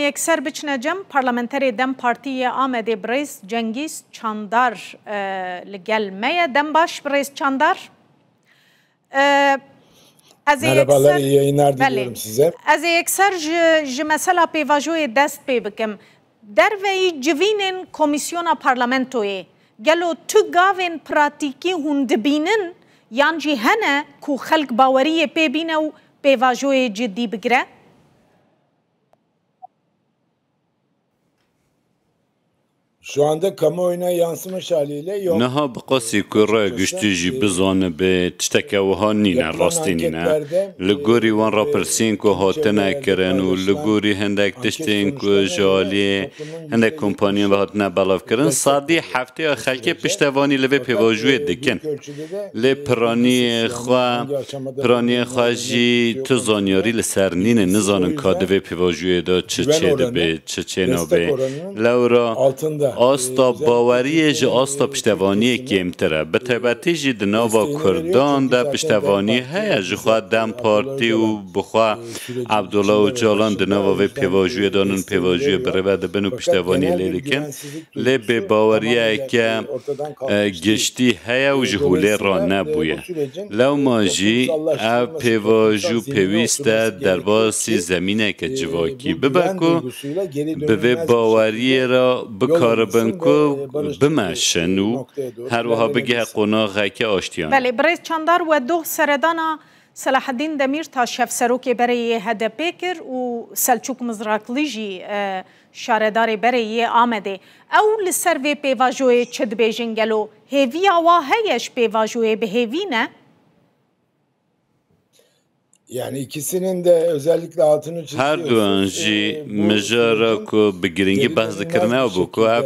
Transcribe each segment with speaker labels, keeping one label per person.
Speaker 1: یکسر بچنه جم پارلمانتری دم پارتی آمده بریز جنگیز چاندار لگل میه دم باش بریز چاندار.
Speaker 2: Merhabalar, iyi yayınlar diliyorum size.
Speaker 1: از یکسر مثلا پیواژوی دست پی بکم در وی جوینن کمیسیون پارلمانتوی گلو تو گاوین پراتیکی هند بینن یانجی هنه کو خلق باوری پی بینه و پیواژوی جدی بگره.
Speaker 2: Şu anda kamuoyuna yansımış haliyle yok.
Speaker 3: Naha bqasi kura güçtüji bizanı be tişteke wiha nîne rastî nîne. Li gorî wan rapirsîn ku hatine kirin û li gorî hindek tiştên ku ji aliyê hindek kompaniyên ve hatine belav kirin, sadî hefteya xelkê piştevanî li vê pêvajûyê dikin. Lê piraniyê xwe jî tu zanyarî li ser nîne nizanin ka di vê pêvajûyê de çi çê dibe, çi çê nabe. Lewra asta باوریه جه آستا پشتوانی کمتره به تبتی جه دناوا کردان ده پشتوانی هیا جه خواه دم پارتی و بخواه عبدالله و جالان دناوا و پیواجوی دانون پیواجوی بره ده بنو پشتوانی لیلیکن لی به باوریه که گشتی هیا و جهوله را نبویه لو ما جی پیواجو پیویسته در باسی زمینه که جواکی ببکو به باوریه را بکار بنکو بمشن و هر وها بگه قناغه که آشتیان.
Speaker 1: بله برای چاندار و دو سردانا صلاح الدین دمیر تا شف سروک برای هدف کر و سلچوک مزراقلی جی شاردار برای آمده. او لسر و پیواجوی چد بیجنگلو هیوی آوا هیش پیواجوی به هیوی نه؟
Speaker 2: Yani ikisinin de özellikle altını çiziyoruz.
Speaker 3: Her duan jî mijara ku bi giringî behs dikirine bû ku ev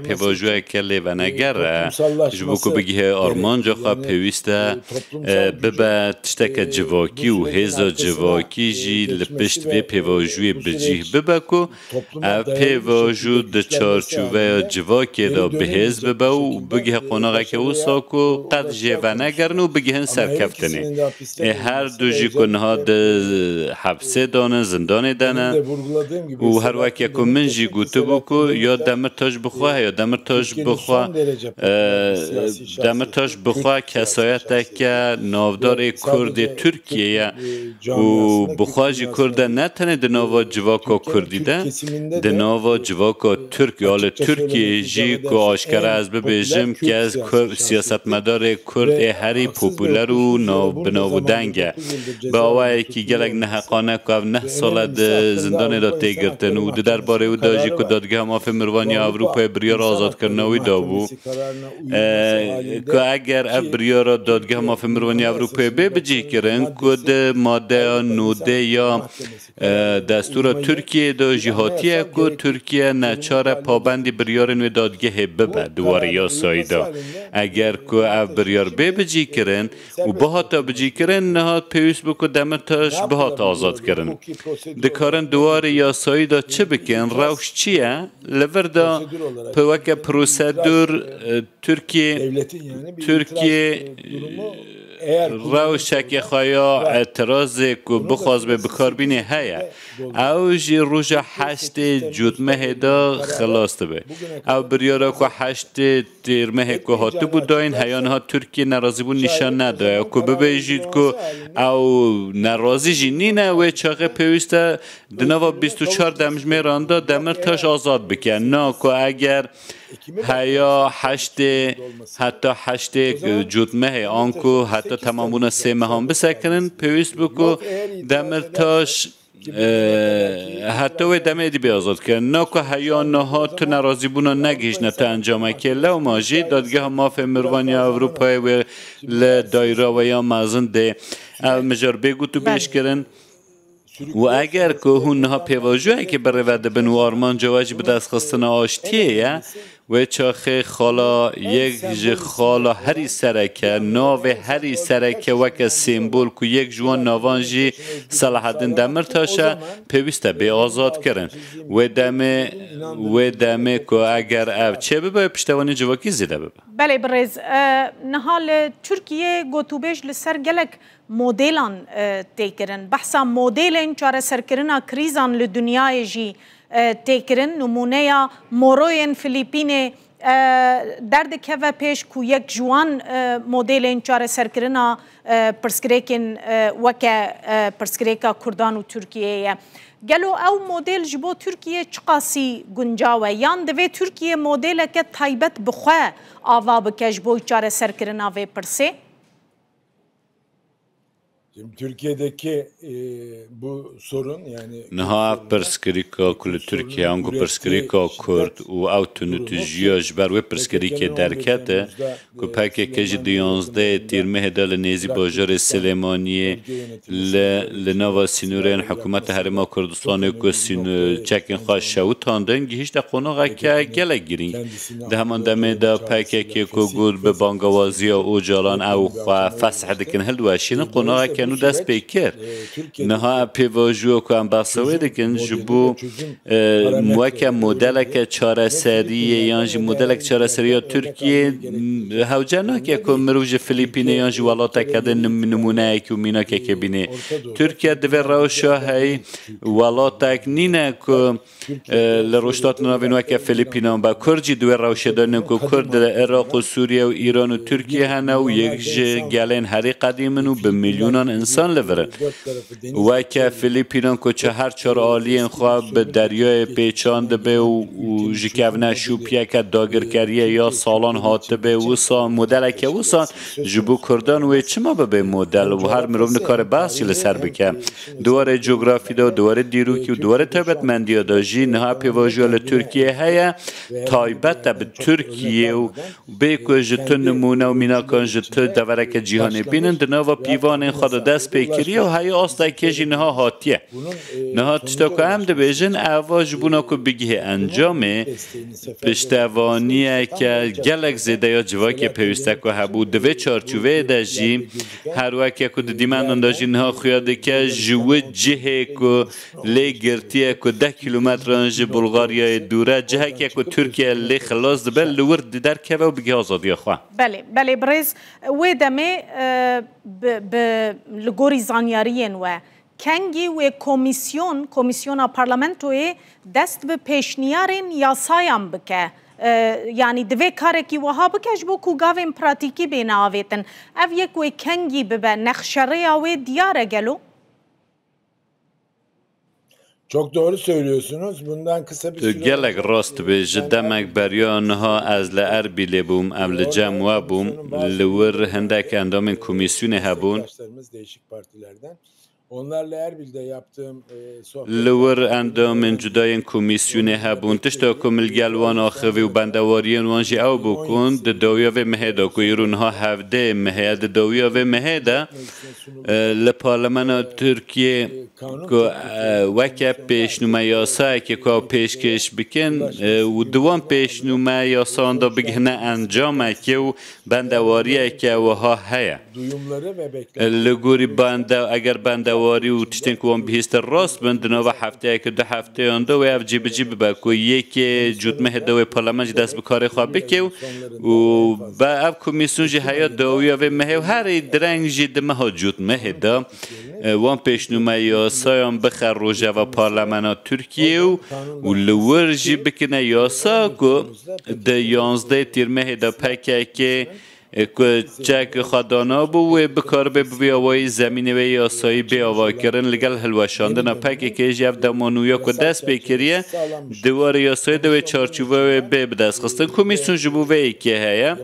Speaker 3: pêvajoyeke lêveneger e ji bo ku bigihe armanca xwe pêwîst e bibe tişteke civakî û hêza civakî jî li pişt vê pêvajoyê bicih bibe ku ev pêvajû di çarçûveya civakê de bihêz bibe û bigihe qonaxeke wisa ku qet jêvenegerin û bigihin serkeftinê. Her du جی که نها ده حبسه دانه زندانه دانه و هر وقت که من جی گوته بکو یا دمرتاش بخواه یا دمرتاش بخواه کسایت که نافدار کرد ترکیه و بخواه جی کرده نه تنه ده ناوا جواکا کردی ده ده ناوا جواکا ترک یا ترکیه جی که آشکره از ببیجم که از سیاستمدار کرد هری پوپولر و بناو دنگه با آوه که گلگ نحقانه که نه ساله زندان دا تیگرتن و درباره او داجی که دادگاه مافی مروانی اروپای بریار آزاد کرنوی دا بو که اگر بریار دادگاه مافی مروانی اروپای بجی کرن که ده ماده نوده یا دستور ترکیه دا جهاتیه که ترکیه نچار پابندی بریارن و دادگاه ببه دواره یا سایدا اگر که بریار بجی کرن و باها بجی کرن نهاد پیوست بکو دمرتاش بهات آزاد کرن دکارن دواره یاسایی دا چه بکن روش چیه؟ لور دا پوک پروسیدور ترکیه روشک خوایا اعتراض که بخواست به بکاربینه هیا او جی روژا 8 جودمه دا خلاص به او بریارا که 8 تیرمه که هاته بود داین هیان ها ترکیه نرازی بود نشان نداره که ببیجید که او نرازی جی نینه و چاقه پیوسته دنوا 24 دمجمه رانده دمرتاش آزاد بکن نه که اگر هیا 8 حتی 8 جودمه آنکو حتی تمامون 3 مهم بسکنن پیوست بکو دمرتاش حتی و دمه دی بیازاد کرد نه که هیا نها تو نرازی بونا نگیش نه تو انجامه که لو ماجی دادگاه مافی مروانی اروپای و لدایره و یا مازن ده مجار بگو تو بیش کرن و اگر که هونها پیواجوه که بره وده بن و آرمان جواجی به دست خستن آشتیه و چاخه خالا یک خالا هری سرکه ناو هری سرکه وک سیمبول که یک جوان ناوانجی صلاح الدین دمرتاشه پیوسته به آزاد کرن و دمه که اگر او چه ببه پشتوانی جواکی زیده ببه
Speaker 1: بله برز نهال ترکیه گوتوبیش لسر گلک مدلان تکرن بحثا مدلن چاره سرکرنا کریزان لدنیای جی تکرن نمونه یا موروین فلیپین درد که و پیش کو یک جوان مدلن چاره سرکرنا پرسکریکن وکه پرسکریکا کردان و ترکیه گلو او مدل جبو ترکیه چقاسی گنجاوه یان دوی ترکیه مدل که تایبت بخواه آوا بکش بوی چاره سرکرنا و پرسه؟
Speaker 2: Türkiye'deki bu sorun yani
Speaker 3: نها پرسکریکا کل ترکیه آنگو پرسکریکا کرد و او تنوتجیاش بر و پرسکریک درکته که پاکه کج دیانزده تیرمه دل نیزی باجار سلیمانیه لنوا سینورین حکومت هرما کردستان که چکن خواه شوت تاندن گیهش ده قناغه که گله گیرین ده همان دمه ده پاکه که گود به بانگوازی او جالان او خواه فسح دکن هل دوشین قناغه که نو دست پیکر نها پیواجو که هم بحثوه دکن جبو موکه مدل که چاره سریه یانج مدل که چاره سریه ترکیه هوجانا که مروج فلیپینه یانج والاتا کده نمونه که مینا که بینه ترکیه دوی روشا هی والاتا نینه که لروشتات نوینوه که فلیپینان با کرجی دوی روشه دارن که کرد عراق و سوریه و ایران و ترکیه هنه و یک گلین هری قدیمن و به میلیونان انسان لورن و که فلیپینان که چه هر چار آلین خواه به دریای پیچاند به و جکوونه شوپیه که داگرکریه یا سالان هاته به وسان مدل که وسان جبو کردان و چما به مدل و هر مروم نکار بحثی لسر بکه دواره جغرافی دا دواره دیروکی و دواره تایبت مندیا دا جی نها پیواجوال ترکیه هیا تایبت به ترکیه و بیکو جتو نمونه و میناکان جتو دورک جیهانی بینن دناوا پیوان خود دست پیکریه و هیا آستا کجی نها هاتیه نها تشتا که هم ده بیجن اواج بونا که بگیه انجامه پشتوانیه که گلک زیده یا جواکی پیوسته که هبو دوی چارچوه ده جی هر وکی که دیمندان ده جی نها خویاده که جوه جهه که لی گرتیه که 10 کیلومتر رنج بلغاریای دوره جهه که ترکیه لی خلاص ده بل لورد در که و بگی آزادی خواه
Speaker 1: بله برز و دمه لگوری زانیارین و کنگی و کمیسیون پارلمنتوی دست به پیشنیارین یاسایم بکه یعنی دوی کاره کی وها بکش بو کو گاوین پراتیکی بین آویتن او یک و کنگی ببه نخشره آوی دیاره گلو
Speaker 2: Çok doğru söylüyorsunuz. Bundan kısa bir süre
Speaker 3: gelek rast be demek beryanha az le erbil bum ev le cemwa bum lewir hendek endamên komisyonê hebûn
Speaker 2: değişik partilerden. Onlarla Erbil'de yaptığım
Speaker 3: لور اندامن جدایên komisyonê hebûn tişta ku milgelwan axivî û bendewariyên wan jî ew bûkun di dawiya vê mehê de ku îro niha hevdê mehê di dawiya vê mehê de li parlamena Tirkiye ku weke pêşnûme yasayekê ku ew pêşkêş bikin û di wan pêşnûme yasan da bigihine encamekê û bendewariyekê wiha heye li gorî eger bendewarî û tiştên ku wan bihîstin rast bin di nava hefteyeke du hefteyan da wê ev cîbicî bibe ku yekê cûtmehê de wê parlament jî dest bi karê xwe bike û ev komîsyon jî heya dawiya vê mehê herî direng jî di meha cûtmehê de wan pêşnûme yasayan bixe rojeva parlamena Tirkiye û li wir jî bikine yasa ku di 11 tîrmehê de pekekê که چک خدانا بو و بکار به بیاوای زمینی و یاسایی بیاوا کردن لگل هلوشاندن پاکی که جف دمانویا که دست بکریه دوار یاسایی دو چارچوبه به دست خستن کمیسیون جبو و ایکی هیا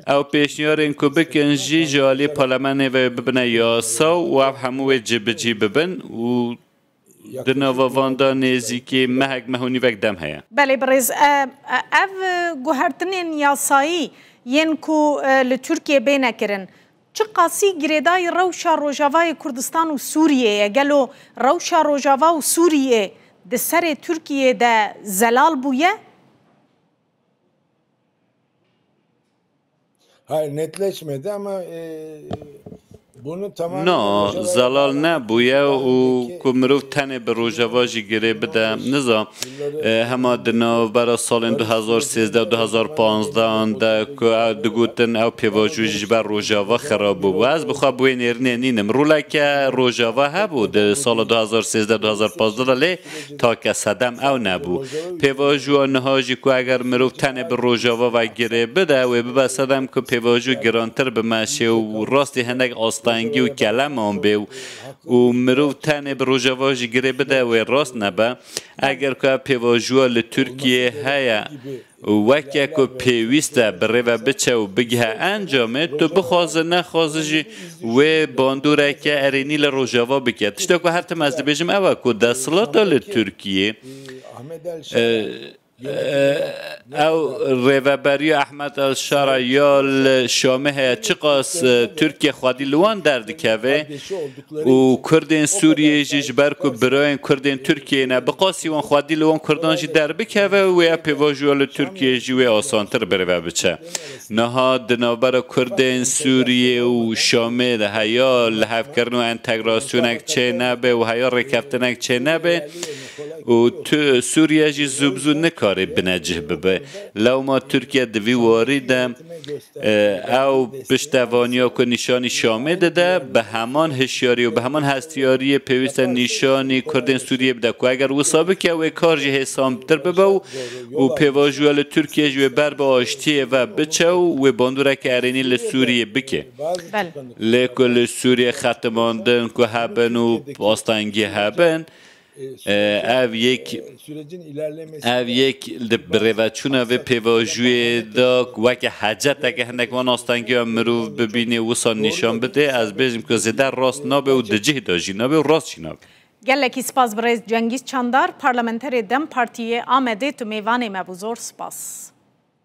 Speaker 3: او پیشنیار این که بکن جی جالی پارلمان و ببنه یاسا و او همو جبجی ببن و دنوواندا نزیکی مهک مهونی وک دم هیا
Speaker 1: بله برز او گوهرتنین یاسایی ین کو لترکیه بینه کرن چه قاسی گریدای روشا روجاوای کردستان و سوریه گلو روشا روجاوا و سوریه ده سر ترکیه ده زلال بویه؟
Speaker 2: Hayır netleşmedi ama
Speaker 3: نه زلال نبویه و که مروف تنه به روژواجی گره بده نظام همه دنو برای سال 2013 و 2015 ده که دگوتن او پیواجوجی بر روژوا خراب بود از بخواه بوی نیرنه نینم روله که روژوا هبود سال 2013 و 2015 لی تا که صدم او نبود پیواجو نهاجی که اگر مروف تنه به روژوا و گره بده و ببستدم که پیواجو گرانتر به مشه و راستی هندک آستانگی و کلم آن به و مروف تنه به روژواجی گره بده و راست نبه اگر که پیواجو لترکیه هیا وکی که پیوسته بره و بچه و بگه انجامه تو بخوازه نخوازه و باندوره که ارینی لروژوا بکه تشتا که هر تم از دبیجم اوه که دستلات لترکیه او ریوبری احمد الشارع یا شامه چقاس ترکیه خودی لوان درد که و کردین سوریه جیج برکو براین کردین ترکیه نه بقاسی وان خودی لوان کردان جی در بکه و یا پیواجوال ترکیه جی و آسانتر بره و بچه نها دنابر کردین سوریه و شامه ده هیا لحف کردن و انتگراسیونک چه نبه و هیا رکفتنک چه نبه و تو سوریه جی زبزو نکاره بنجه ببه لو ما ترکیه دوی واریدم او پشتوانیا که نشانی شامه داده به همان هشیاری و به همان هستیاری پیوست نشانی کردن سوریه بده که اگر وصابه که او کار جه حسام تر ببه و پیواجوال ترکیه جو بر به آشتیه و بچه و باندوره که ارینی لسوریه بکه لیکن لسوریه ختماندن که هبن و آستانگی هبن او یک بروچونه و پیواجوی دا وکی حجت اگه هندک وان آستانگی هم مروف ببینی وصان نشان بده از بیزیم که زده راست نابه و دجه داجی نابه و راست چی نابه
Speaker 1: گلکی سپاس برای جنگیز چاندار پارلمنتری دم پارتیه آمده تو میوان مبوزور سپاس